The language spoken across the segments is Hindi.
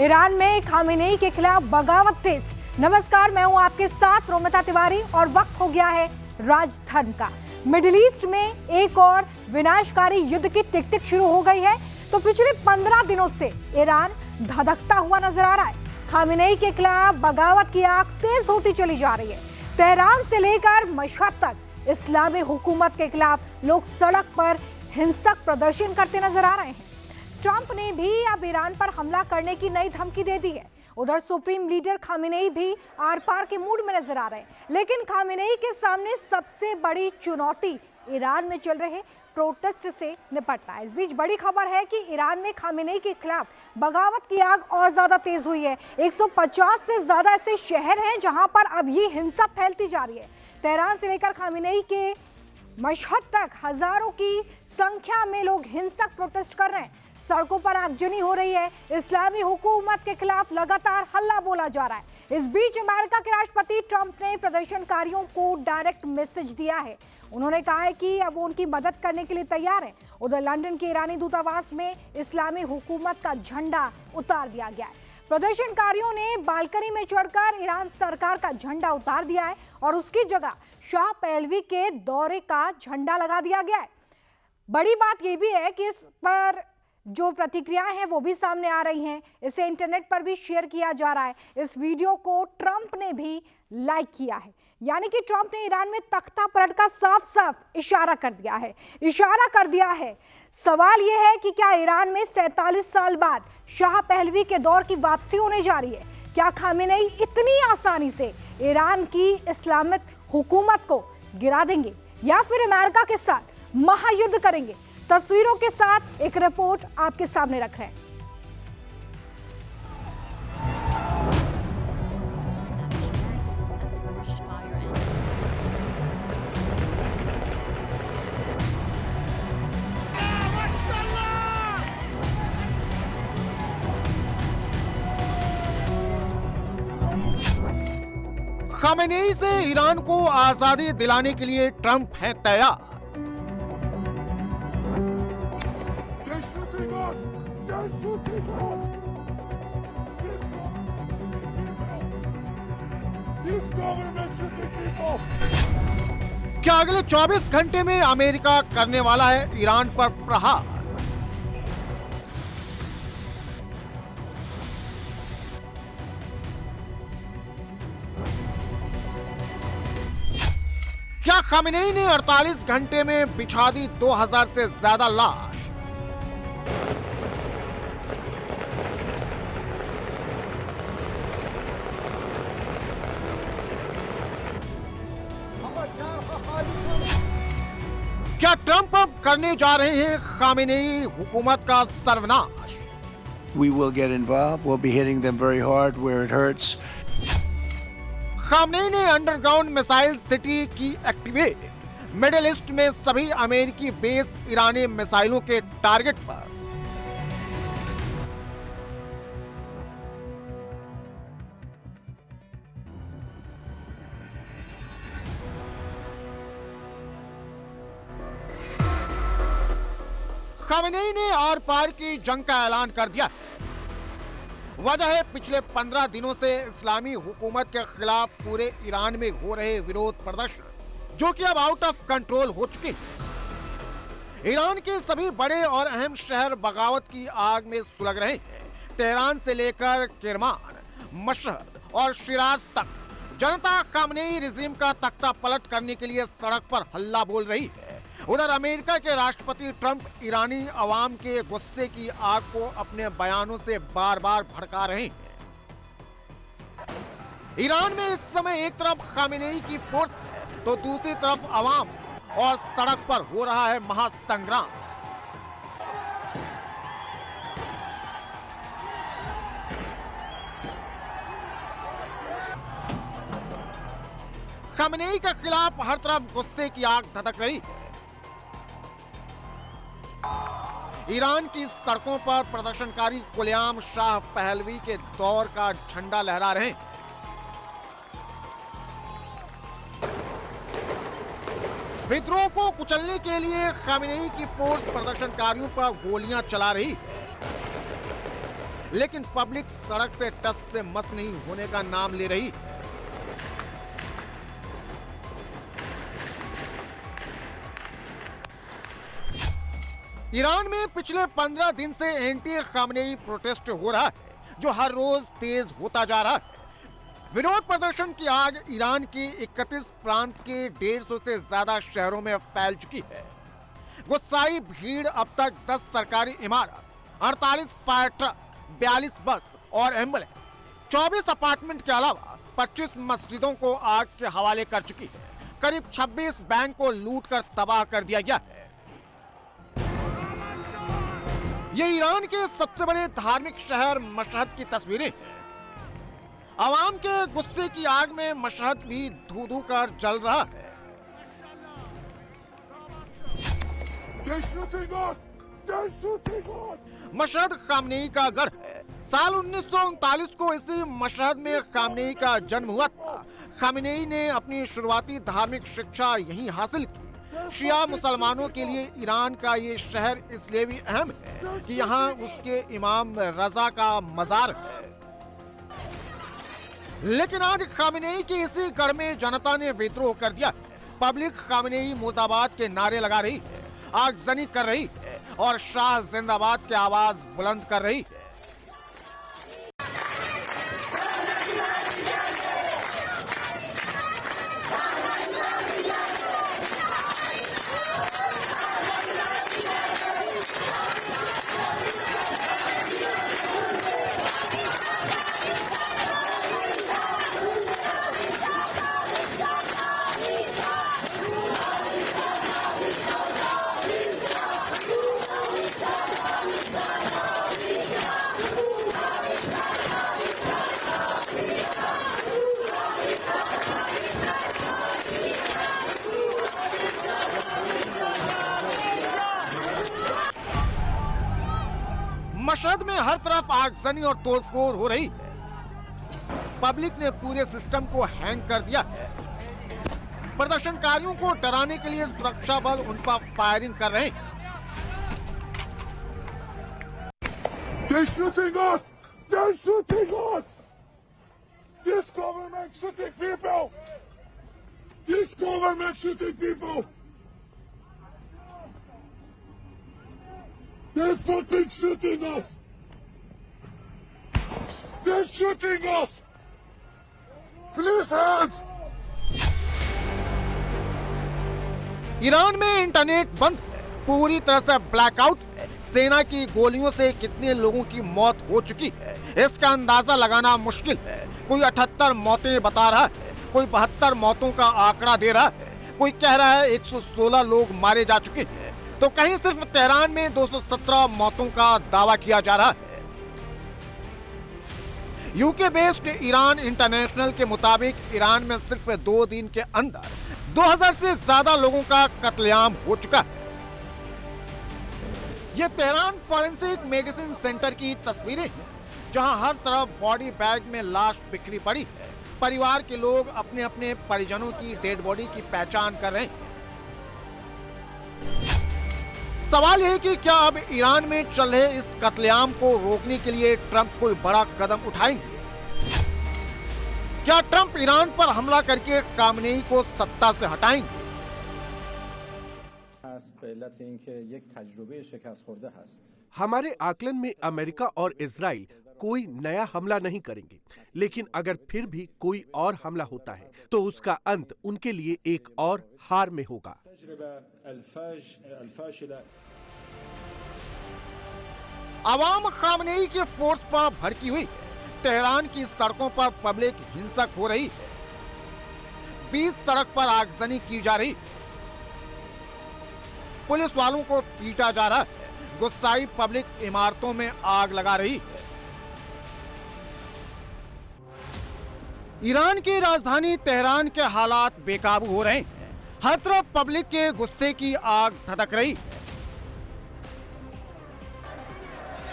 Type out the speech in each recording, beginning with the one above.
ईरान में खामेनेई के खिलाफ बगावत तेज। नमस्कार, मैं हूं आपके साथ रोमिता तिवारी और वक्त हो गया है राजधर्म का। मिडिल ईस्ट में एक और विनाशकारी युद्ध की टिक टिक शुरू हो गई है। तो पिछले 15 दिनों से ईरान धधकता हुआ नजर आ रहा है। खामेनेई के खिलाफ बगावत की आग तेज होती चली जा रही है। तेहरान से लेकर मशहद तक इस्लामी हुकूमत के खिलाफ लोग सड़क पर हिंसक प्रदर्शन करते नजर आ रहे हैं। ट्रंप ने भी अब ईरान पर हमला करने की नई धमकी दे दी है। उधर सुप्रीम लीडर खामेनेई भी आर पार के मूड में नजर आ रहे हैं। लेकिन खामेनेई के सामने सबसे बड़ी चुनौती ईरान में चल रहे प्रोटेस्ट से निपटना है। इस बीच बड़ी खबर है कि ईरान में खामेनेई के खिलाफ बगावत की आग और ज्यादा तेज हुई है। 150 से ज्यादा ऐसे शहर हैं जहां पर अब ये हिंसा फैलती जा रही है। तेहरान से लेकर खामेनेई के मशहद तक हजारों की संख्या में लोग हिंसक प्रोटेस्ट कर रहे हैं। सड़कों पर आगजनी हो रही है। इस्लामी हुकूमत के खिलाफ लगातार हल्ला बोला जा रहा है। इस बीच अमेरिका के राष्ट्रपति ट्रंप ने प्रदर्शनकारियों को डायरेक्ट मैसेज दिया है। उन्होंने कहा है कि अब वो उनकी मदद करने के लिए तैयार हैं। उधर लंदन के ईरानी दूतावास में इस्लामी हुकूमत का झंडा उतार दिया गया है। प्रदर्शनकारियों ने बालकनी में चढ़कर ईरान सरकार का झंडा उतार दिया है और उसकी जगह शाह पहलवी के दौरे का झंडा लगा दिया गया है। बड़ी बात यह भी है कि इस पर जो प्रतिक्रियाएं हैं वो भी सामने आ रही हैं। इसे इंटरनेट पर भी शेयर किया जा रहा है। इस वीडियो को ट्रंप ने भी लाइक किया है। यानी कि ट्रंप ने ईरान में तख्ता पलट का साफ साफ इशारा कर दिया है। सवाल यह है कि क्या ईरान में 47 साल बाद शाह पहलवी के दौर की वापसी होने जा रही है? क्या खामेनेई इतनी आसानी से ईरान की इस्लामिक हुकूमत को गिरा देंगे या फिर अमेरिका के साथ महायुद्ध करेंगे? तस्वीरों के साथ एक रिपोर्ट आपके सामने रख रहे हैं। खामेनेई से ईरान को आजादी दिलाने के लिए ट्रंप है तैयार। क्या अगले 24 घंटे में अमेरिका करने वाला है ईरान पर प्रहार? क्या खामेनेई ने 48 घंटे में बिछा दी 2000 से ज्यादा लाश? क्या ट्रंप अब करने जा रहे हैं खामेनेई हुकूमत का सर्वनाश? We will get involved. We'll be hitting them very hard where it hurts. Khamenei ने अंडरग्राउंड मिसाइल सिटी की एक्टिवेट। मिडिल ईस्ट में सभी अमेरिकी बेस ईरानी मिसाइलों के टारगेट पर। खामेनेई ने आर पार की जंग का ऐलान कर दिया। वजह है पिछले 15 दिनों से इस्लामी हुकूमत के खिलाफ पूरे ईरान में हो रहे विरोध प्रदर्शन, जो कि अब आउट ऑफ कंट्रोल हो चुके हैं। ईरान के सभी बड़े और अहम शहर बगावत की आग में सुलग रहे हैं। तेहरान से लेकर किरमान, मशहद और शिराज तक जनता खामेनेई रिजीम का तख्ता पलट करने के लिए सड़क पर हल्ला बोल रही है। उधर अमेरिका के राष्ट्रपति ट्रंप ईरानी अवाम के गुस्से की आग को अपने बयानों से बार बार भड़का रहे हैं। ईरान में इस समय एक तरफ खामेनेई की फोर्स है तो दूसरी तरफ अवाम और सड़क पर हो रहा है महासंग्राम। खामेनेई के खिलाफ हर तरफ गुस्से की आग धधक रही है। ईरान की सड़कों पर प्रदर्शनकारी खुलेआम शाह पहलवी के दौर का झंडा लहरा रहे हैं। विद्रोह को कुचलने के लिए खामेनेई की फोर्स प्रदर्शनकारियों पर गोलियां चला रही है। लेकिन पब्लिक सड़क से टस से मस नहीं होने का नाम ले रही। ईरान में पिछले 15 दिन से एंटी खामनेई प्रोटेस्ट हो रहा है, जो हर रोज तेज होता जा रहा है। विरोध प्रदर्शन की आग ईरान के 31 प्रांत के 150 से ज्यादा शहरों में फैल चुकी है। गुस्साई भीड़ अब तक 10 सरकारी इमारत, 48 फायर ट्रक, 42 बस और एम्बुलेंस, 24 अपार्टमेंट के अलावा 25 मस्जिदों को आग के हवाले कर चुकी है। करीब 26 बैंक को लूट कर तबाह कर दिया गया है। ये ईरान के सबसे बड़े धार्मिक शहर मशहद की तस्वीरें हैं। आवाम के गुस्से की आग में मशहद भी धू-धू कर जल रहा है। मशहद खामनेई का गढ़ है। साल 1939 को इसी मशहद में खामनेई का जन्म हुआ था। खामनेई ने अपनी शुरुआती धार्मिक शिक्षा यहीं हासिल की। शिया मुसलमानों के लिए ईरान का ये शहर इसलिए भी अहम है कि यहाँ उसके इमाम रजा का मजार है। लेकिन आज खामनेई के इसी गढ़ में जनता ने विद्रोह कर दिया। पब्लिक खामनेई मुर्दाबाद के नारे लगा रही है, आगजनी कर रही है और शाह जिंदाबाद की आवाज बुलंद कर रही है। मशहद में हर तरफ आगजनी और तोड़फोड़ हो रही है। पब्लिक ने पूरे सिस्टम को हैंग कर दिया है। प्रदर्शनकारियों को डराने के लिए सुरक्षा बल उन पर फायरिंग कर रहे हैं। They're shooting us! They're shooting us! This government shooting people! This government shooting people! They're fucking shooting us! They're shooting us! Please help! Iran में इंटरनेट बंद है, पूरी तरह से ब्लैकआउट है। सेना की गोलियों से कितने लोगों की मौत हो चुकी है, इसका अंदाजा लगाना मुश्किल है। कोई 78 मौतें बता रहा है, कोई 72 मौतों का आंकड़ा दे रहा है, कोई कह रहा है 116 लोग मारे जा चुके हैं, तो कहीं सिर्फ तेहरान में 217 मौतों का दावा किया जा रहा है। यूके बेस्ड ईरान इंटरनेशनल के मुताबिक ईरान में सिर्फ 2 दिन के अंदर 2000 से ज्यादा लोगों का कत्लेआम हो चुका है। ये तेहरान फॉरेंसिक मेडिसिन सेंटर की तस्वीरें हैं, जहां हर तरफ बॉडी बैग में लाश बिखरी पड़ी है। परिवार के लोग अपने अपने परिजनों की डेड बॉडी की पहचान कर रहे हैं। सवाल है कि क्या अब ईरान में चल रहे इस कत्लेआम को रोकने के लिए ट्रंप कोई बड़ा कदम उठाएंगे? क्या ट्रंप ईरान पर हमला करके खामनेई को सत्ता से हटाएंगे? हमारे आकलन में अमेरिका और इजराइल कोई नया हमला नहीं करेंगे, लेकिन अगर फिर भी कोई और हमला होता है तो उसका अंत उनके लिए एक और हार में होगा। अवाम खामनेई के फोर्स पर भड़की हुई है। तेहरान की सड़कों पर पब्लिक हिंसक हो रही है। 20 सड़क पर आगजनी की जा रही है। पुलिस वालों को पीटा जा रहा है। गुस्साई पब्लिक इमारतों में आग लगा रही है। ईरान की राजधानी तेहरान के हालात बेकाबू हो रहे हैं। हर तरफ पब्लिक के गुस्से की आग धधक रही है।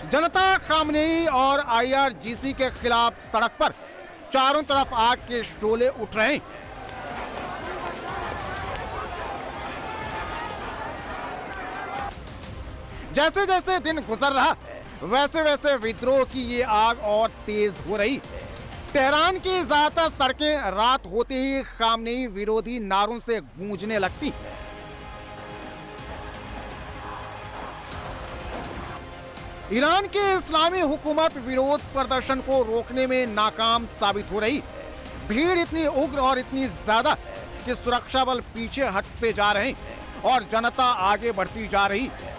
जनता खामनेई और IRGC के खिलाफ सड़क पर चारों तरफ आग के शोले उठ रहे हैं। जैसे जैसे दिन गुजर रहा है, वैसे वैसे विद्रोह की ये आग और तेज हो रही है। तेहरान की ज्यादातर सड़कें रात होते ही खामनेई विरोधी नारों से गूंजने लगती हैं। ईरान की इस्लामी हुकूमत विरोध प्रदर्शन को रोकने में नाकाम साबित हो रही है। भीड़ इतनी उग्र और इतनी ज्यादा है कि सुरक्षा बल पीछे हटते जा रहे हैं और जनता आगे बढ़ती जा रही है।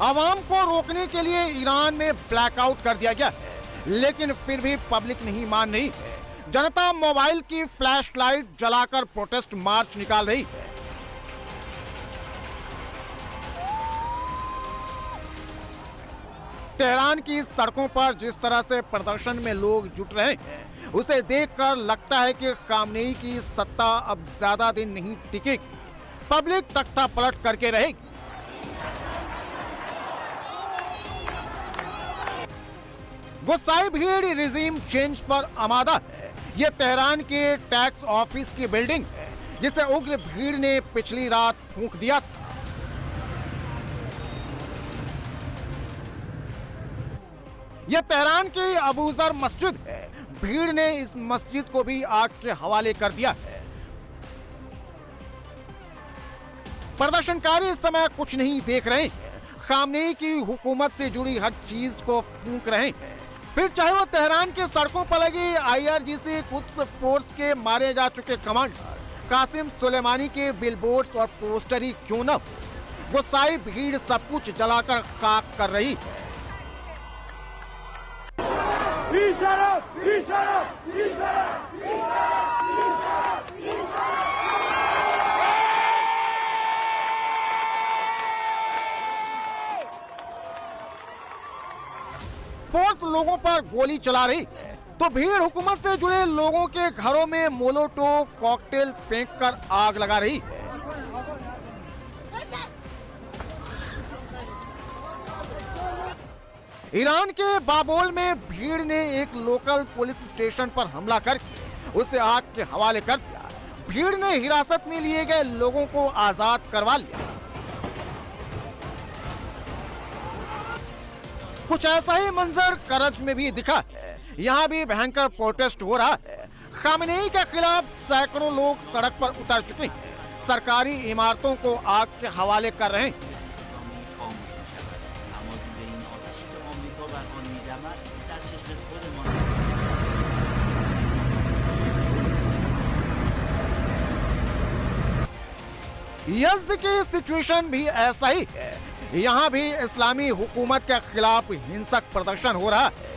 आवाम को रोकने के लिए ईरान में ब्लैकआउट कर दिया गया है, लेकिन फिर भी पब्लिक नहीं मान रही है। जनता मोबाइल की फ्लैश लाइट जलाकर प्रोटेस्ट मार्च निकाल रही है। तेहरान की सड़कों पर जिस तरह से प्रदर्शन में लोग जुट रहे हैं, उसे देखकर लगता है कि खामनेई की सत्ता अब ज्यादा दिन नहीं टिकेगी। पब्लिक तख्ता पलट करके रहेगी। गुस्साई भीड़ रिजीम चेंज पर आमादा है। यह तेहरान के टैक्स ऑफिस की बिल्डिंग है, जिसे उग्र भीड़ ने पिछली रात फूंक दिया था। यह तेहरान की अबूजर मस्जिद है। भीड़ ने इस मस्जिद को भी आग के हवाले कर दिया है। प्रदर्शनकारी इस समय कुछ नहीं देख रहे हैं, खामनेई की हुकूमत से जुड़ी हर चीज को फूंक रहे हैं। फिर चाहे वो तेहरान के सड़कों पर लगी IRGC कुद्स फोर्स के मारे जा चुके कमांडर कासिम सुलेमानी के बिलबोर्ड्स और पोस्टर ही क्यों न हो, गुस्साई भीड़ सब कुछ जलाकर खाक कर रही है। फोर्स लोगों पर गोली चला रही है, तो भीड़ हुकूमत से जुड़े लोगों के घरों में मोलोटोव कॉकटेल फेंककर आग लगा रही है। ईरान के बाबोल में भीड़ ने एक लोकल पुलिस स्टेशन पर हमला करके उसे आग के हवाले कर दिया। भीड़ ने हिरासत में लिए गए लोगों को आजाद करवा लिया। कुछ ऐसा ही मंजर करज में भी दिखा है। यहाँ भी भयंकर प्रोटेस्ट हो रहा है। खामनेई के खिलाफ सैकड़ों लोग सड़क पर उतर चुके हैं, सरकारी इमारतों को आग के हवाले कर रहे हैं। यज़्द की सिचुएशन भी ऐसा ही है। यहाँ भी इस्लामी हुकूमत के खिलाफ हिंसक प्रदर्शन हो रहा है।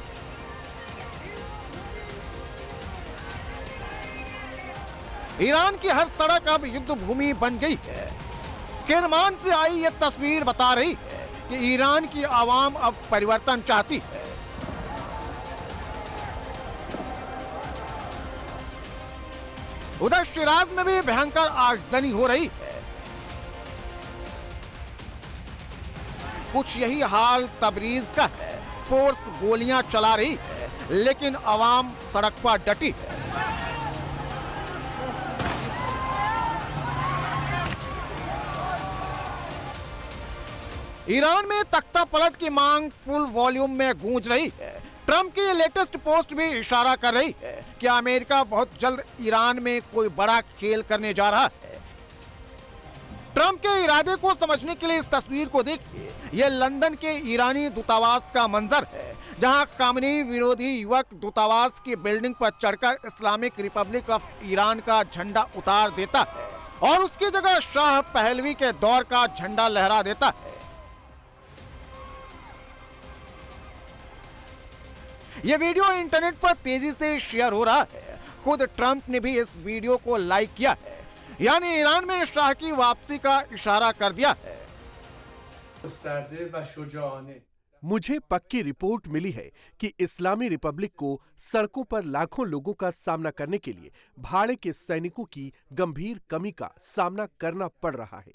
ईरान की हर सड़क अब युद्ध भूमि बन गई है। किरमान से आई यह तस्वीर बता रही है कि ईरान की आवाम अब परिवर्तन चाहती है। उधर शिराज में भी भयंकर आगजनी हो रही है। कुछ यही हाल तबरीज का है। फोर्स गोलियां चला रही है, लेकिन आवाम सड़क पर डटी है। ईरान में तख्ता पलट की मांग फुल वॉल्यूम में गूंज रही है। ट्रंप की लेटेस्ट पोस्ट भी इशारा कर रही है कि अमेरिका बहुत जल्द ईरान में कोई बड़ा खेल करने जा रहा है। ट्रंप के इरादे को समझने के लिए इस तस्वीर को देखिए। यह लंदन के ईरानी दूतावास का मंजर है, जहां खामनेई विरोधी युवक दूतावास की बिल्डिंग पर चढ़कर इस्लामिक रिपब्लिक ऑफ ईरान का झंडा उतार देता है और उसकी जगह शाह पहलवी के दौर का झंडा लहरा देता है। यह वीडियो इंटरनेट पर तेजी से शेयर हो रहा है। खुद ट्रंप ने भी इस वीडियो को लाइक किया है, यानी ईरान में शाह की वापसी का इशारा कर दिया है। मुझे पक्की रिपोर्ट मिली है कि इस्लामी रिपब्लिक को सड़कों पर लाखों लोगों का सामना करने के लिए भाड़े के सैनिकों की गंभीर कमी का सामना करना पड़ रहा है।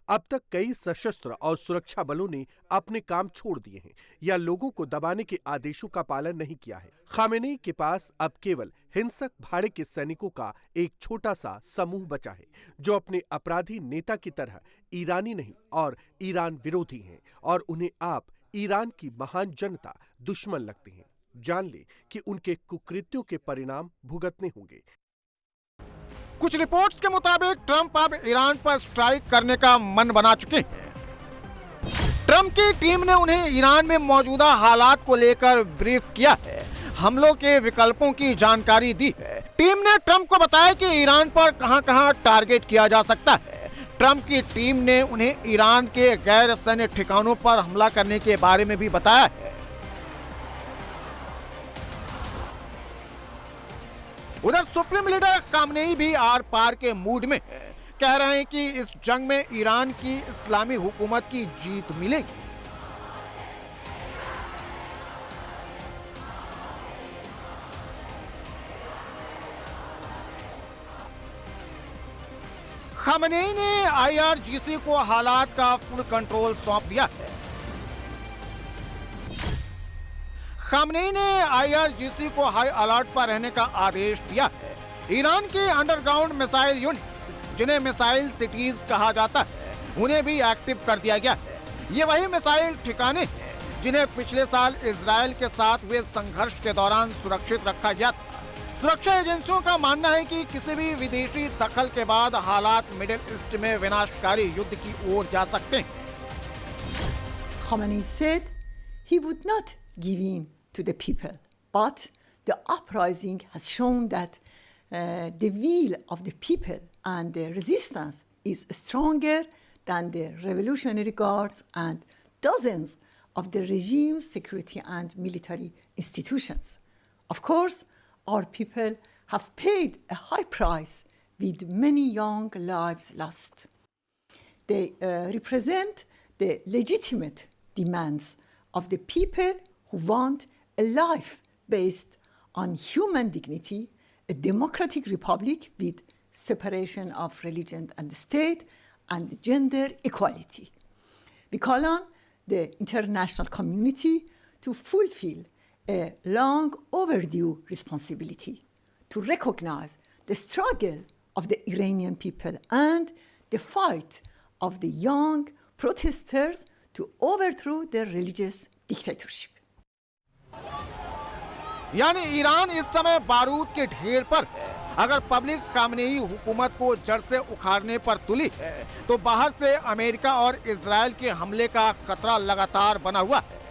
अब तक कई सशस्त्र और सुरक्षा बलों ने अपने काम छोड़ दिए हैं या लोगों को दबाने के आदेशों का पालन नहीं किया है। खामेनेई के पास अब केवल हिंसक भाड़े के सैनिकों का एक छोटा सा समूह बचा है, जो अपने अपराधी नेता की तरह ईरानी नहीं और ईरान विरोधी हैं, और उन्हें आप ईरान की महान जनता दुश्मन लगते हैं। जान ले कि उनके कुकृत्यों के परिणाम भुगतने होंगे। कुछ रिपोर्ट्स के मुताबिक ट्रंप अब ईरान पर स्ट्राइक करने का मन बना चुके हैं। ट्रंप की टीम ने उन्हें ईरान में मौजूदा हालात को लेकर ब्रीफ किया है, हमलों के विकल्पों की जानकारी दी है। टीम ने ट्रंप को बताया कि ईरान पर कहां-कहां टारगेट किया जा सकता है। ट्रंप की टीम ने उन्हें ईरान के गैर सैन्य ठिकानों पर हमला करने के बारे में भी बताया है। उधर सुप्रीम लीडर खामेनेई भी आर पार के मूड में है, कह रहे हैं कि इस जंग में ईरान की इस्लामी हुकूमत की जीत मिलेगी। खामेनेई ने IRGC को हालात का फुल कंट्रोल सौंप दिया है। खामेनेई ने IRGC को हाई अलर्ट पर रहने का आदेश दिया है। ईरान के अंडरग्राउंड मिसाइल यूनिट, जिन्हें मिसाइल सिटीज कहा जाता है, उन्हें भी एक्टिव कर दिया गया है। ये वही मिसाइल ठिकाने हैं जिन्हें पिछले साल इजरायल के साथ हुए संघर्ष के दौरान सुरक्षित रखा गया था। सुरक्षा एजेंसियों का मानना है कि किसी भी विदेशी दखल के बाद हालात मिडिल ईस्ट में विनाशकारी युद्ध की ओर जा सकते हैं। Khamenei said he would not give in to the people, but the uprising has shown that the will of the people and the resistance is stronger than the Revolutionary Guards and dozens of the regime's security and military institutions. Of course, our people have paid a high price with many young lives lost. They represent the legitimate demands of the people who want a life based on human dignity, a democratic republic with separation of religion and state, and gender equality. We call on the international community to fulfill a long overdue responsibility to recognize the struggle of the Iranian people and the fight of the young protesters to overthrow the religious dictatorship. यानी ईरान इस समय बारूद के ढेर पर है। अगर पब्लिक खामेनेई हुकूमत को जड़ से उखाड़ने पर तुली है, तो बाहर से अमेरिका और इजरायल के हमले का खतरा लगातार बना हुआ है।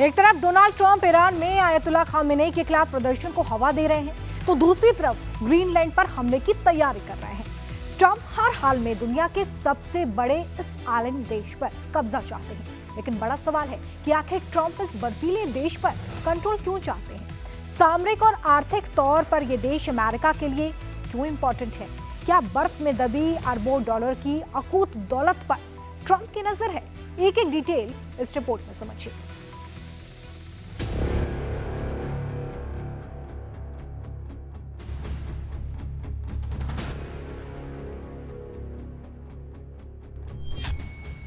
एक तरफ डोनाल्ड ट्रंप ईरान में आयतुल्ला खामेनेई के खिलाफ प्रदर्शन को हवा दे रहे हैं, तो दूसरी तरफ ग्रीनलैंड पर हमले की तैयारी कर रहे हैं। ट्रंप हर हाल में दुनिया के सबसे बड़े इस आइलैंड देश पर कब्जा चाहते हैं, लेकिन बड़ा सवाल है कि आखिर ट्रंप इस बर्फीले देश पर कंट्रोल क्यों चाहते हैं? सामरिक और आर्थिक तौर पर यह देश अमेरिका के लिए क्यों इंपॉर्टेंट है? क्या बर्फ में दबी अरबों डॉलर की अकूत दौलत पर ट्रंप की नजर है? एक एक डिटेल इस रिपोर्ट में समझिए।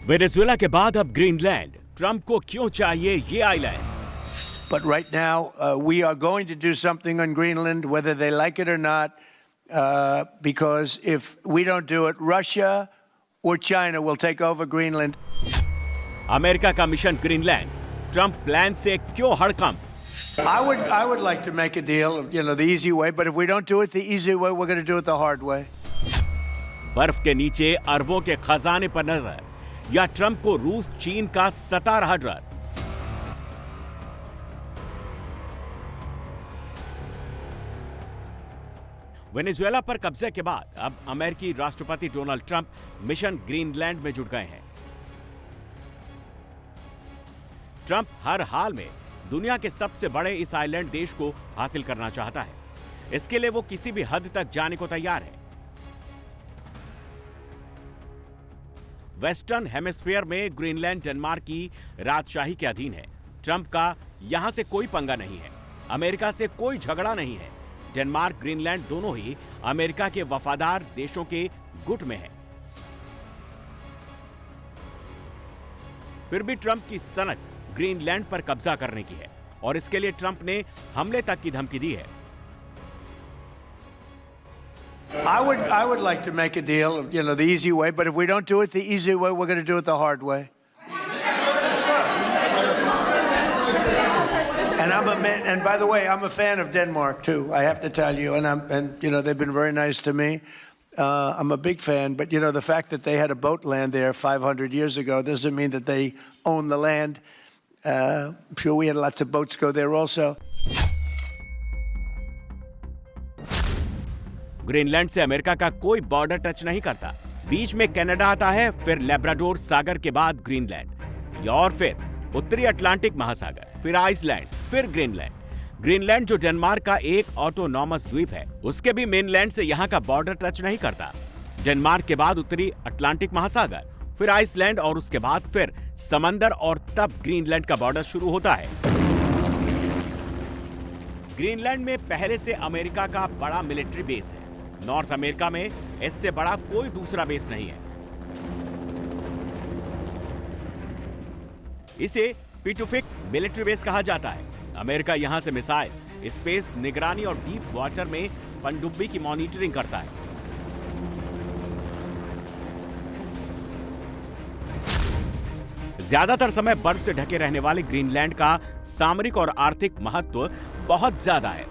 वेनेजुएला के बाद अब ग्रीनलैंड, ट्रंप को क्यों चाहिए ये island? But right now, we are going to do something on Greenland, whether they like it or not, because if we don't do it, Russia or China will take over Greenland. America का मिशन ग्रीनलैंड, ट्रंप प्लान से क्यों हड़कंप? I would like to make a deal, the easy way, but if we don't do it the easy way, we're going to do it the hard way. बर्फ के नीचे अरबों के खजाने पर नजर, या ट्रंप को रूस चीन का सता रहा डर? वेनेजुएला पर कब्जे के बाद अब अमेरिकी राष्ट्रपति डोनाल्ड ट्रंप मिशन ग्रीनलैंड में जुट गए हैं। ट्रंप हर हाल में दुनिया के सबसे बड़े इस आइलैंड देश को हासिल करना चाहता है। इसके लिए वो किसी भी हद तक जाने को तैयार है। वेस्टर्न हेमिस्फीयर में ग्रीनलैंड डेनमार्क की राजशाही के अधीन है। ट्रंप का यहां से कोई पंगा नहीं है, अमेरिका से कोई झगड़ा नहीं है। डेनमार्क, ग्रीनलैंड दोनों ही अमेरिका के वफादार देशों के गुट में है। फिर भी ट्रंप की सनक ग्रीनलैंड पर कब्जा करने की है और इसके लिए ट्रंप ने हमले तक की धमकी दी है। I would like to make a deal, the easy way, but if we don't do it the easy way, we're going to do it the hard way. And by the way, I'm a fan of Denmark too. I have to tell you, and they've been very nice to me. I'm a big fan, but the fact that they had a boat land there 500 years ago doesn't mean that they own the land. I'm sure we had lots of boats go there also. Greenland से अमेरिका का कोई बॉर्डर टच नहीं करता। बीच में कनाडा आता है, फिर लेब्राडोर सागर के बाद ग्रीनलैंड और फिर उत्तरी अटलांटिक महासागर, फिर आइसलैंड, फिर ग्रीनलैंड। ग्रीनलैंड जो डेनमार्क का एक ऑटोनॉमस द्वीप है, उसके भी मेनलैंड से यहाँ का बॉर्डर टच नहीं करता। डेनमार्क के बाद उत्तरी अटलांटिक महासागर, फिर आइसलैंड और उसके बाद फिर समंदर और तब ग्रीनलैंड का बॉर्डर शुरू होता है। ग्रीनलैंड में पहले से अमेरिका का बड़ा मिलिट्री बेस है। नॉर्थ अमेरिका में इससे बड़ा कोई दूसरा बेस नहीं है। इसे पिटुफिक मिलिट्री बेस कहा जाता है। अमेरिका यहां से मिसाइल, स्पेस निगरानी और डीप वाटर में पनडुब्बी की मॉनिटरिंग करता है। ज्यादातर समय बर्फ से ढके रहने वाले ग्रीनलैंड का सामरिक और आर्थिक महत्व बहुत ज्यादा है।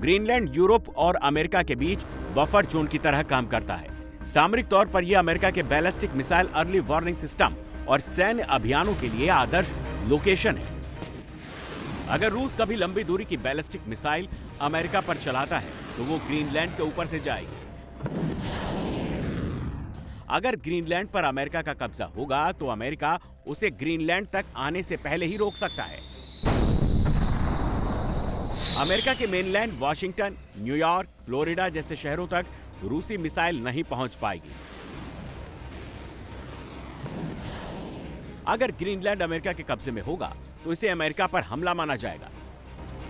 ग्रीनलैंड यूरोप और अमेरिका के बीच बफर जोन की तरह काम करता है। सामरिक तौर पर यह अमेरिका के ballistic missile early warning system और सैन्य अभियानों के लिए आदर्श लोकेशन है। अगर रूस कभी लंबी दूरी की बैलिस्टिक मिसाइल अमेरिका पर चलाता है तो वो ग्रीनलैंड के ऊपर से जाएगी। अगर ग्रीनलैंड पर अमेरिका का कब्जा होगा तो अमेरिका उसे ग्रीनलैंड तक आने से पहले ही रोक सकता है। अमेरिका के मेनलैंड, वॉशिंगटन, न्यूयॉर्क, फ्लोरिडा जैसे शहरों तक रूसी मिसाइल नहीं पहुंच पाएगी। अगर ग्रीनलैंड अमेरिका के कब्जे में होगा तो इसे अमेरिका पर हमला माना जाएगा।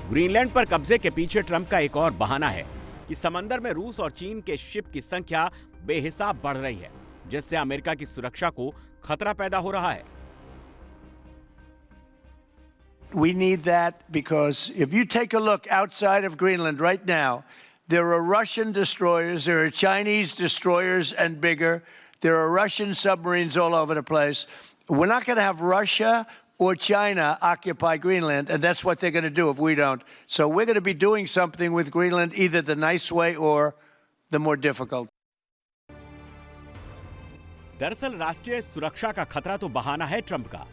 ग्रीनलैंड पर कब्जे के पीछे ट्रंप का एक और बहाना है कि समंदर में रूस और चीन के शिप की संख्या बेहिसाब बढ़ रही है, जिससे अमेरिका की सुरक्षा को खतरा पैदा हो रहा है। We need that because if you take a look outside of Greenland right now, there are Russian destroyers, there are Chinese destroyers and bigger, there are Russian submarines all over the place. We're not going to have Russia or China occupy Greenland, and that's what they're going to do if we don't. So we're going to be doing something with Greenland, either the nice way or the more difficult. दरअसल राष्ट्रीय सुरक्षा का खतरा तो बहाना है ट्रंप का।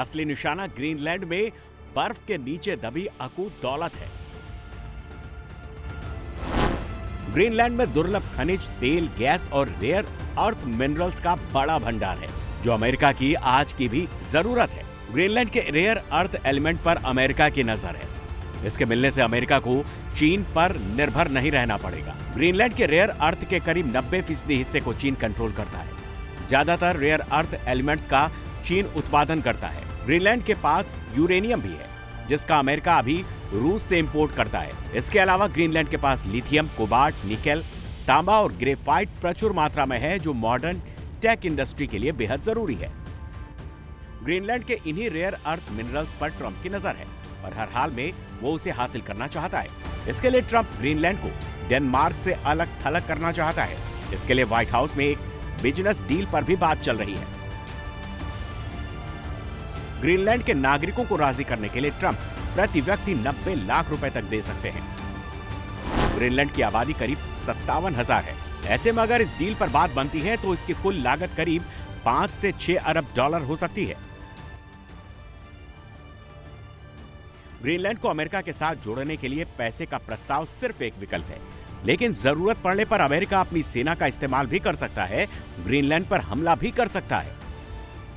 असली निशाना ग्रीनलैंड में बर्फ के नीचे दबी अकूत दौलत है। ग्रीनलैंड में दुर्लभ खनिज, तेल, गैस और रेयर अर्थ मिनरल्स का बड़ा भंडार है, जो अमेरिका की आज की भी जरूरत है। ग्रीनलैंड के रेयर अर्थ एलिमेंट पर अमेरिका की नजर है। इसके मिलने से अमेरिका को चीन पर निर्भर नहीं रहना पड़ेगा। ग्रीनलैंड के रेयर अर्थ के करीब 90% हिस्से को चीन कंट्रोल करता है। ज्यादातर रेयर अर्थ एलिमेंट्स का चीन उत्पादन करता है। ग्रीनलैंड के पास यूरेनियम भी है, जिसका अमेरिका अभी रूस से इंपोर्ट करता है। इसके अलावा ग्रीनलैंड के पास लिथियम, कोबाल्ट, निकेल, तांबा और ग्रेफाइट प्रचुर मात्रा में है, जो मॉडर्न टेक इंडस्ट्री के लिए बेहद जरूरी है। ग्रीनलैंड के इन्हीं रेयर अर्थ मिनरल्स पर ट्रंप की नजर है और हर हाल में वो उसे हासिल करना चाहता है। इसके लिए ट्रंप ग्रीनलैंड को डेनमार्क से अलग थलग करना चाहता है। इसके लिए व्हाइट हाउस में एक बिजनेस डील पर भी बात चल रही है। ग्रीनलैंड के नागरिकों को राजी करने के लिए ट्रंप प्रति व्यक्ति 90 लाख रुपए तक दे सकते हैं। ग्रीनलैंड की आबादी करीब 57,000 है। ऐसे में अगर इस डील पर बात बनती है तो इसकी कुल लागत करीब 5 से 6 अरब डॉलर हो सकती है। ग्रीनलैंड को अमेरिका के साथ जोड़ने के लिए पैसे का प्रस्ताव सिर्फ एक विकल्प है, लेकिन जरूरत पड़ने पर अमेरिका अपनी सेना का इस्तेमाल भी कर सकता है, ग्रीनलैंड पर हमला भी कर सकता है।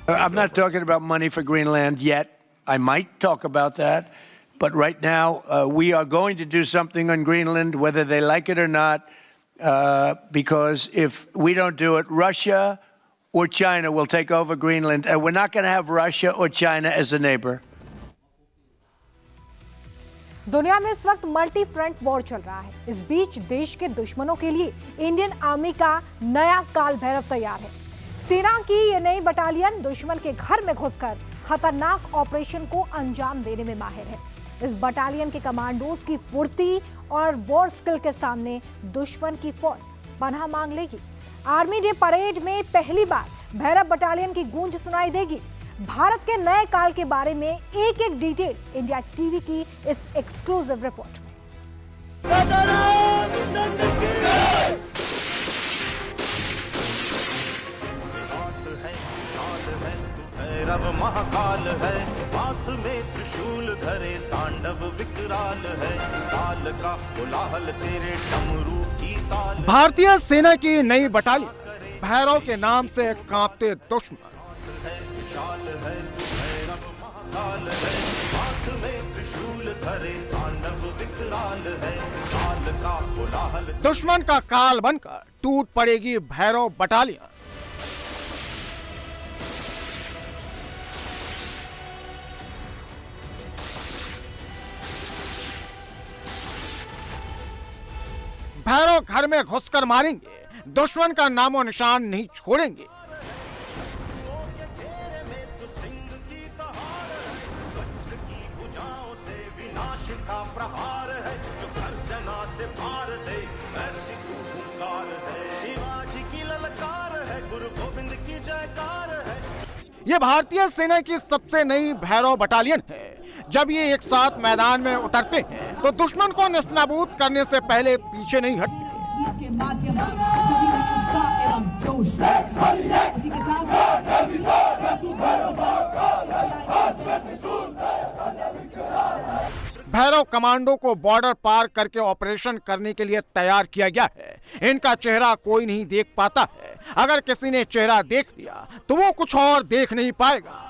I'm not talking about money for Greenland yet. I might talk about that. But right now, we are going to do something on Greenland, whether they like it or not, because if we don't do it, Russia or China will take over Greenland, and we're not going to have Russia or China as a neighbor. दुनिया में इस वक्त मल्टी फ्रंट वॉर चल रहा है। इस बीच देश के दुश्मनों के लिए इंडियन आर्मी का नया काल भैरव तैयार है। सेना की ये नई बटालियन दुश्मन के घर में घुसकर खतरनाक ऑपरेशन को अंजाम देने में माहिर है। इस बटालियन के कमांडोज की फुर्ती और वॉर स्किल के सामने दुश्मन की फौज पनाह मांग लेगी। आर्मी डे परेड में पहली बार भैरव बटालियन की गूंज सुनाई देगी। भारत के नए काल के बारे में एक एक डिटेल इंडिया टीवी की इस एक्सक्लूसिव रिपोर्ट में। भैरव महाकाल है, हाथ में त्रिशूल धरे तांडव विकराल है, काल का कोलाहल तेरे डमरू की ताल। भारतीय सेना की नई बटालियन भैरव के नाम से कांपते दुश्मन। विशाल है भैरव महाकाल है, हाथ में त्रिशूल धरे तांडव विकराल है, काल का कोलाहल। दुश्मन का काल बनकर टूट पड़ेगी भैरव बटालियन। भैरव घर में घुसकर मारेंगे, दुश्मन का नामो निशान नहीं छोड़ेंगे। प्रहार है जो गर्जना से मार दे, ऐसी तू हुंकार है, शिवाजी की ललकार है, गुरु गोविंद की जयकार है। ये भारतीय सेना की सबसे नई भैरव बटालियन है। जब ये एक साथ मैदान में उतरते हैं तो दुश्मन को नेस्तनाबूद करने से पहले पीछे नहीं हटते। के माध्यम से सभी में उत्साह एवं जोश उसी के साथ भैरव कमांडो को बॉर्डर पार करके ऑपरेशन करने के लिए तैयार किया गया है। इनका चेहरा कोई नहीं देख पाता है। अगर किसी ने चेहरा देख लिया तो वो कुछ और देख नहीं पाएगा।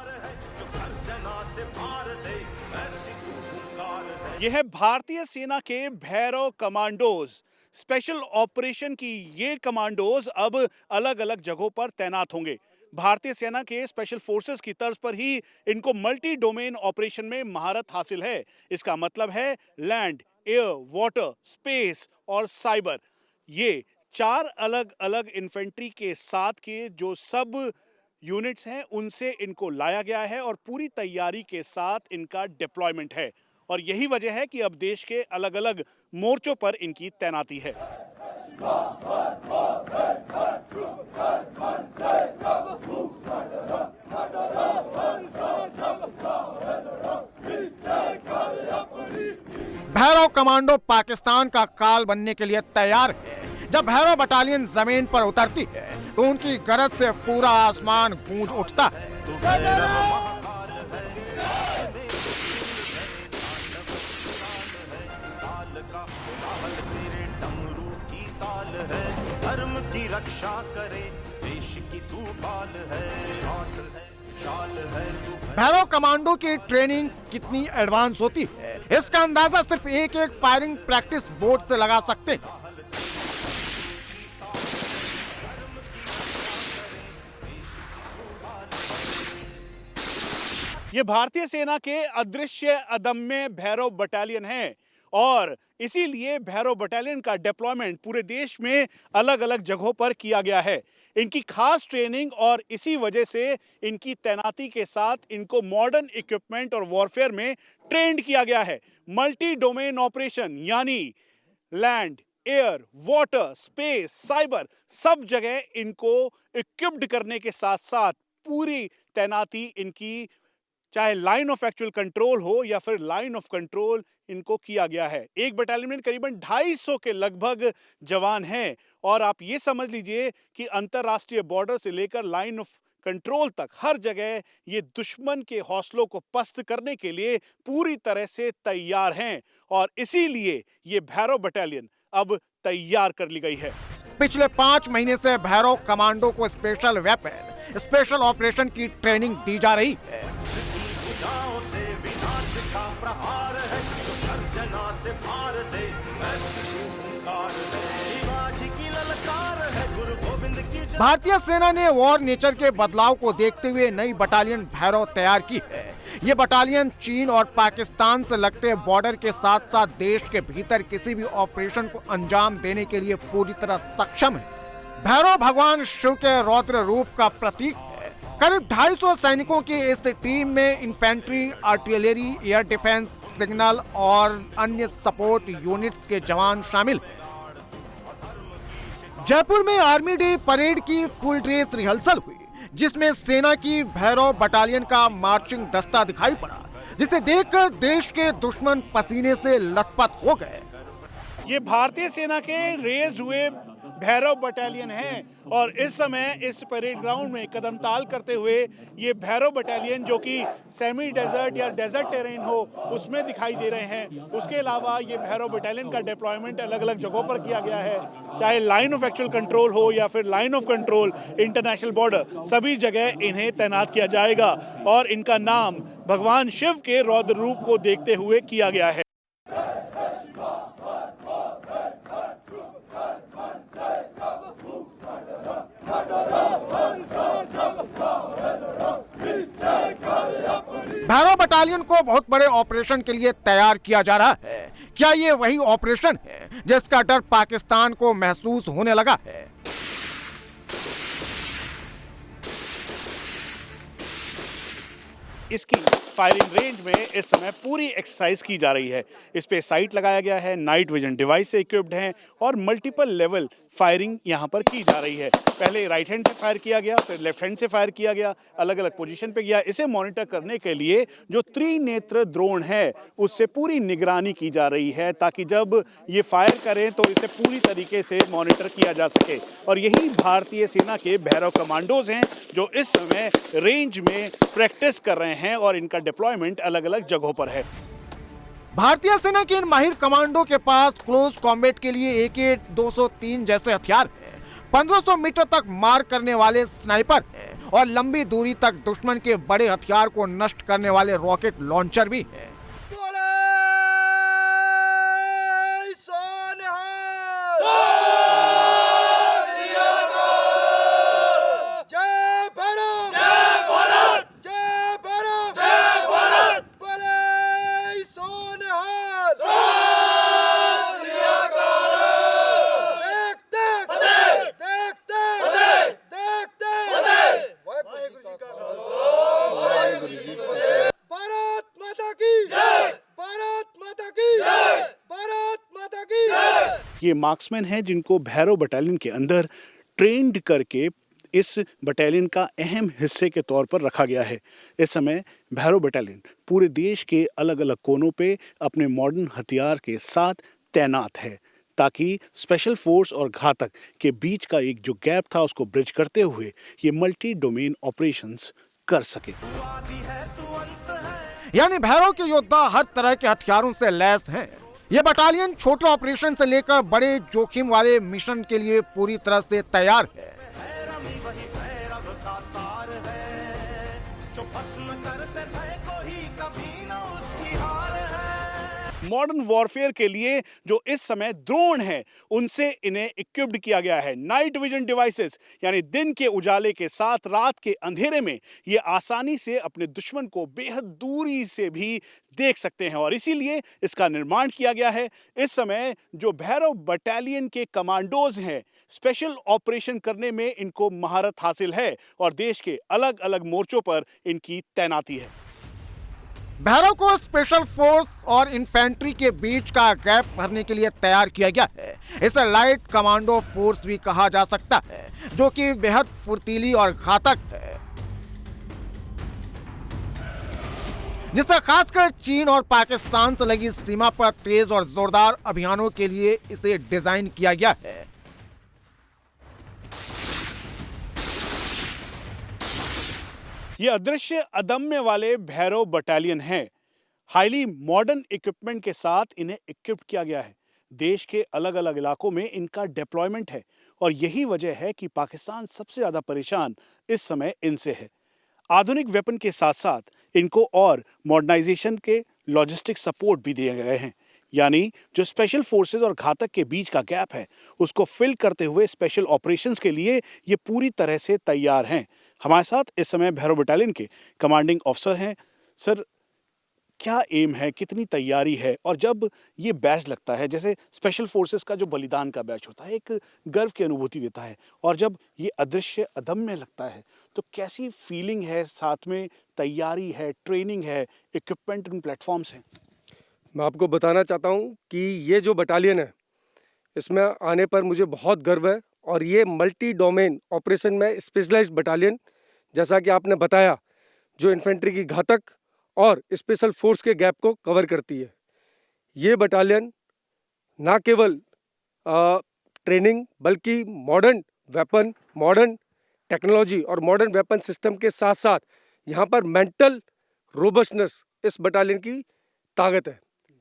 यह है भारतीय सेना के भैरव कमांडोज। स्पेशल ऑपरेशन की ये कमांडोज अब अलग अलग जगहों पर तैनात होंगे। भारतीय सेना के स्पेशल फोर्सेस की तर्ज पर ही इनको मल्टी डोमेन ऑपरेशन में महारत हासिल है। इसका मतलब है लैंड, एयर, वाटर, स्पेस और साइबर। ये 4 अलग अलग इन्फेंट्री के साथ के जो सब यूनिट्स हैं उनसे इनको लाया गया है और पूरी तैयारी के साथ इनका डिप्लॉयमेंट है। और यही वजह है कि अब देश के अलग अलग मोर्चों पर इनकी तैनाती है। भैरव कमांडो पाकिस्तान का काल बनने के लिए तैयार है। जब भैरव बटालियन जमीन पर उतरती है तो उनकी गरज से पूरा आसमान गूंज उठता है। धर्म की रक्षा करे, देश की तू बाल है, शाल है तू। भैरव कमांडो की ट्रेनिंग कितनी एडवांस होती है इसका अंदाजा सिर्फ एक एक फायरिंग प्रैक्टिस बोर्ड से लगा सकते हैं। ये भारतीय सेना के अदृश्य अदम्य भैरव बटालियन है और इसीलिए भैरव बटालियन का डिप्लॉयमेंट पूरे देश में अलग अलग जगहों पर किया गया है। इनकी खास ट्रेनिंग और इसी वजह से इनकी तैनाती के साथ इनको मॉडर्न इक्विपमेंट और वॉरफेयर में ट्रेंड किया गया है। मल्टी डोमेन ऑपरेशन यानी land, air, water, space, cyber सब जगह इनको इक्विप्ड करने के साथ साथ पूरी तैनाती इनकी चाहे लाइन ऑफ एक्चुअल कंट्रोल हो या फिर लाइन ऑफ कंट्रोल इनको किया गया है। एक बटालियन में करीबन 250 के लगभग जवान हैं और आप ये समझ लीजिए कि अंतरराष्ट्रीय बॉर्डर से लेकर लाइन ऑफ कंट्रोल तक हर जगह ये दुश्मन के हौसलों को पस्त करने के लिए पूरी तरह से तैयार हैं और इसीलिए ये भैरव बटालियन अब तैयार कर ली गई है। पिछले 5 महीने से भैरव कमांडो को स्पेशल वेपन, स्पेशल ऑपरेशन की ट्रेनिंग दी जा रही है। प्रहार है जो गर्जना से मार दे, शिवाजी की ललकार है, गुरु गोविंद की। भारतीय सेना ने वॉर नेचर के बदलाव को देखते हुए नई बटालियन भैरव तैयार की है। ये बटालियन चीन और पाकिस्तान से लगते बॉर्डर के साथ साथ देश के भीतर किसी भी ऑपरेशन को अंजाम देने के लिए पूरी तरह सक्षम है। भैरव भगवान शिव के रौद्र रूप का प्रतीक है। करीब 250 सैनिकों की इस टीम में infantry, artillery, air defence, signal और अन्य सपोर्ट यूनिट्स के जवान शामिल हैं। जयपुर में आर्मी डे परेड की फुल ड्रेस रिहर्सल हुई, जिसमें सेना की भैरव बटालियन का मार्चिंग दस्ता दिखाई पड़ा, जिसे देखकर देश के दुश्मन पसीने से लथपथ हो गए। ये भारतीय सेना के रेज हुए भैरव बटालियन हैं और इस समय इस परेड ग्राउंड में कदम ताल करते हुए ये भैरव बटालियन, जो कि सेमी डेजर्ट या डेजर्ट टेरेन हो उसमें दिखाई दे रहे हैं। उसके अलावा ये भैरव बटालियन का डिप्लॉयमेंट अलग अलग जगहों पर किया गया है, चाहे लाइन ऑफ एक्चुअल कंट्रोल हो या फिर line of control, international border, सभी जगह इन्हें तैनात किया जाएगा और इनका नाम भगवान शिव के रौद्र रूप को देखते हुए किया गया है। भैरव बटालियन को बहुत बड़े ऑपरेशन के लिए तैयार किया जा रहा है। क्या ये वही ऑपरेशन है जिसका डर पाकिस्तान को महसूस होने लगा है? इसकी फायरिंग रेंज में इस समय पूरी एक्सरसाइज की जा रही है। इस पे साइट लगाया गया है, नाइट विजन डिवाइस से इक्विप्ड हैं और मल्टीपल लेवल फायरिंग यहाँ पर की जा रही है। पहले राइट हैंड से फायर किया गया, फिर लेफ्ट हैंड से फायर किया गया, अलग अलग पोजीशन पे गया। इसे मॉनिटर करने के लिए जो त्रिनेत्र ड्रोन है उससे पूरी निगरानी की जा रही है, ताकि जब ये फायर करें तो इसे पूरी तरीके से मॉनिटर किया जा सके। और यही भारतीय सेना के भैरव कमांडोज हैं जो इस समय रेंज में प्रैक्टिस कर रहे हैं और इनका डिप्लॉयमेंट अलग अलग जगहों पर है। भारतीय सेना के इन माहिर कमांडो के पास क्लोज कॉम्बैट के लिए AK-203 जैसे हथियार हैं, 1500 मीटर तक मार करने वाले स्नाइपर हैं और लंबी दूरी तक दुश्मन के बड़े हथियार को नष्ट करने वाले रॉकेट लॉन्चर भी हैं। ये मार्क्समैन हैं जिनको भैरव बटालियन के अंदर ट्रेंड करके इस बटालियन का अहम हिस्से के तौर पर रखा गया है। इस समय भैरव बटालियन पूरे देश के अलग अलग कोनों पे अपने मॉडर्न हथियार के साथ तैनात है, ताकि स्पेशल फोर्स और घातक के बीच का एक जो गैप था उसको ब्रिज करते हुए ये मल्टी डोमेन ऑपरेशंस कर सके। यानी भैरव के योद्धा हर तरह के हथियारों से लैस हैं। ये बटालियन छोटे ऑपरेशन से लेकर बड़े जोखिम वाले मिशन के लिए पूरी तरह से तैयार है। मॉडर्न वॉरफेयर के लिए जो इस समय ड्रोन है उनसे इन्हें इक्विप्ड किया गया है। नाइट विजन डिवाइसेस, यानी दिन के उजाले के साथ रात के अंधेरे में ये आसानी से अपने दुश्मन को बेहद दूरी से भी देख सकते हैं और इसीलिए इसका निर्माण किया गया है। इस समय जो भैरव बटालियन के कमांडोज हैं, स्पेशल ऑपरेशन करने में इनको महारत हासिल है और देश के अलग अलग मोर्चों पर इनकी तैनाती है। भैरव को स्पेशल फोर्स और इन्फेंट्री के बीच का गैप भरने के लिए तैयार किया गया है। इसे लाइट कमांडो फोर्स भी कहा जा सकता है, जो कि बेहद फुर्तीली और घातक है, जिससे खासकर चीन और पाकिस्तान से लगी सीमा पर तेज और जोरदार अभियानों के लिए इसे डिजाइन किया गया है। ये अदृश्य अदम्य वाले भैरव बटालियन हैं। हाईली मॉडर्न इक्विपमेंट के साथ इन्हें इक्विप किया गया है। देश के अलग अलग इलाकों में इनका डिप्लॉयमेंट है और यही वजह है कि पाकिस्तान सबसे ज्यादा परेशान इस समय इनसे है। आधुनिक वेपन के साथ साथ इनको और मॉडर्नाइजेशन के लॉजिस्टिक सपोर्ट भी दिए गए हैं, यानी जो स्पेशल फोर्सेस और घातक के बीच का गैप है उसको फिल करते हुए स्पेशल ऑपरेशंस के लिए ये पूरी तरह से तैयार हैं। हमारे साथ इस समय भैरव बटालियन के कमांडिंग ऑफिसर हैं सर, क्या एम है, कितनी तैयारी है, और जब ये बैच लगता है, जैसे स्पेशल फोर्सेस का जो बलिदान का बैच होता है, एक गर्व की अनुभूति देता है, और जब ये अदृश्य अदम्य लगता है तो कैसी फीलिंग है, साथ में तैयारी है, ट्रेनिंग है, इक्विपमेंट एंड प्लेटफॉर्म्स हैं? मैं आपको बताना चाहता हूँ कि ये जो बटालियन है, इसमें आने पर मुझे बहुत गर्व है, और ये मल्टी डोमेन ऑपरेशन में स्पेशलाइज्ड बटालियन, जैसा कि आपने बताया, जो इन्फेंट्री की घातक और स्पेशल फोर्स के गैप को कवर करती है। ये बटालियन ना केवल ट्रेनिंग बल्कि मॉडर्न वेपन, मॉडर्न टेक्नोलॉजी और मॉडर्न वेपन सिस्टम के साथ साथ यहाँ पर मेंटल रोबस्टनेस इस बटालियन की ताकत है।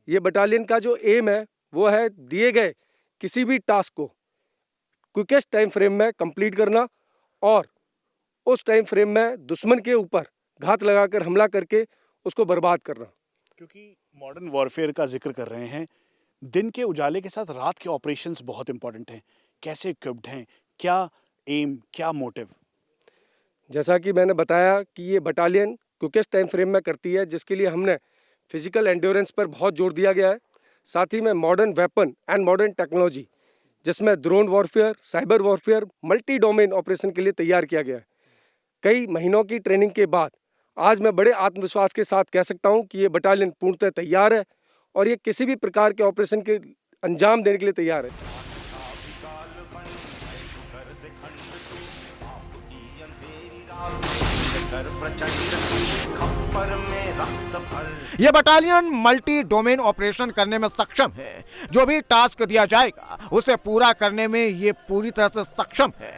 ये बटालियन का जो एम है वो है दिए गए किसी भी टास्क को क्विकेस्ट टाइम फ्रेम में कंप्लीट करना, और उस टाइम फ्रेम में दुश्मन के ऊपर घात लगाकर हमला करके उसको बर्बाद करना। क्योंकि मॉडर्न वॉरफेयर का जिक्र कर रहे हैं, दिन के उजाले के साथ रात के ऑपरेशंस बहुत इंपॉर्टेंट हैं। कैसे इक्विप्ड हैं, क्या एम, क्या मोटिव? जैसा कि मैंने बताया कि ये बटालियन क्विकेस्ट टाइम फ्रेम में करती है, जिसके लिए हमने फिजिकल एंड्योरेंस पर बहुत जोर दिया गया है, साथ ही में modern weapon and modern technology, जिसमें drone warfare, cyber warfare, multi domain operation के लिए तैयार किया गया है। कई महीनों की ट्रेनिंग के बाद आज मैं बड़े आत्मविश्वास के साथ कह सकता हूं कि ये बटालियन पूर्णतः तैयार है, और ये किसी भी प्रकार के ऑपरेशन के अंजाम देने के लिए तैयार है। ये बटालियन मल्टी डोमेन ऑपरेशन करने में सक्षम है। जो भी टास्क दिया जाएगा उसे पूरा करने में ये पूरी तरह से सक्षम है।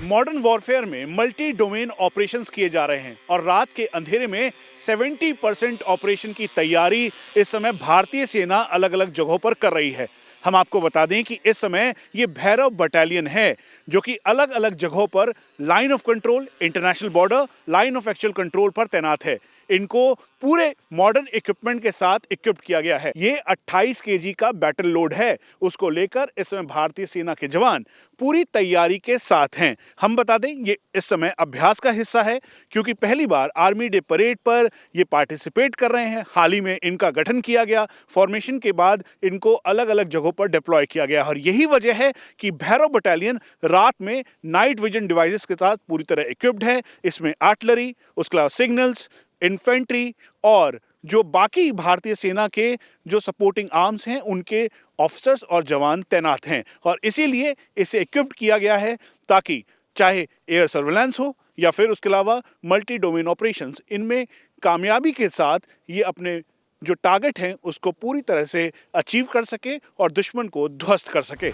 मॉडर्न वॉरफेयर में मल्टी डोमेन ऑपरेशंस किए जा रहे हैं, और रात के अंधेरे में 70% ऑपरेशन की तैयारी इस समय भारतीय सेना अलग अलग जगहों पर कर रही है। हम आपको बता दें कि इस समय ये भैरव बटालियन है, जो कि अलग अलग जगहों पर line of control, international border, line of actual control पर तैनात है। इनको पूरे मॉडर्न इक्विपमेंट के साथ इक्विप किया गया है। ये 28 केजी का बैटल लोड है, उसको लेकर इस समय भारतीय सेना के जवान पूरी तैयारी के साथ हैं। हम बता दें, ये इस समय अभ्यास का हिस्सा है, क्योंकि पहली बार आर्मी डे परेड पर ये पार्टिसिपेट कर रहे हैं। हाल ही में इनका गठन किया गया, फॉर्मेशन के बाद इनको अलग अलग जगहों पर डिप्लॉय किया गया, और यही वजह है कि भैरव बटालियन रात में नाइट विजन डिवाइसेस के साथ पूरी तरह इक्विप्ड है। इसमें आर्टिलरी, उसके अलावा सिग्नल्स, इन्फेंट्री और जो बाकी भारतीय सेना के जो सपोर्टिंग आर्म्स हैं, उनके ऑफिसर्स और जवान तैनात हैं, और इसीलिए इसे इक्विप्ड किया गया है ताकि चाहे एयर सर्वेलेंस हो या फिर उसके अलावा मल्टी डोमेन ऑपरेशंस, इनमें कामयाबी के साथ ये अपने जो टारगेट हैं उसको पूरी तरह से अचीव कर सके और दुश्मन को ध्वस्त कर सके।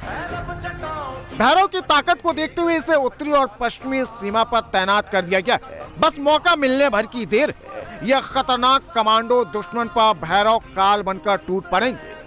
भैरव की ताकत को देखते हुए इसे उत्तरी और पश्चिमी सीमा पर तैनात कर दिया गया है। बस मौका मिलने भर की देर है। यह खतरनाक कमांडो दुश्मन पर भैरव काल बनकर टूट पड़ेंगे।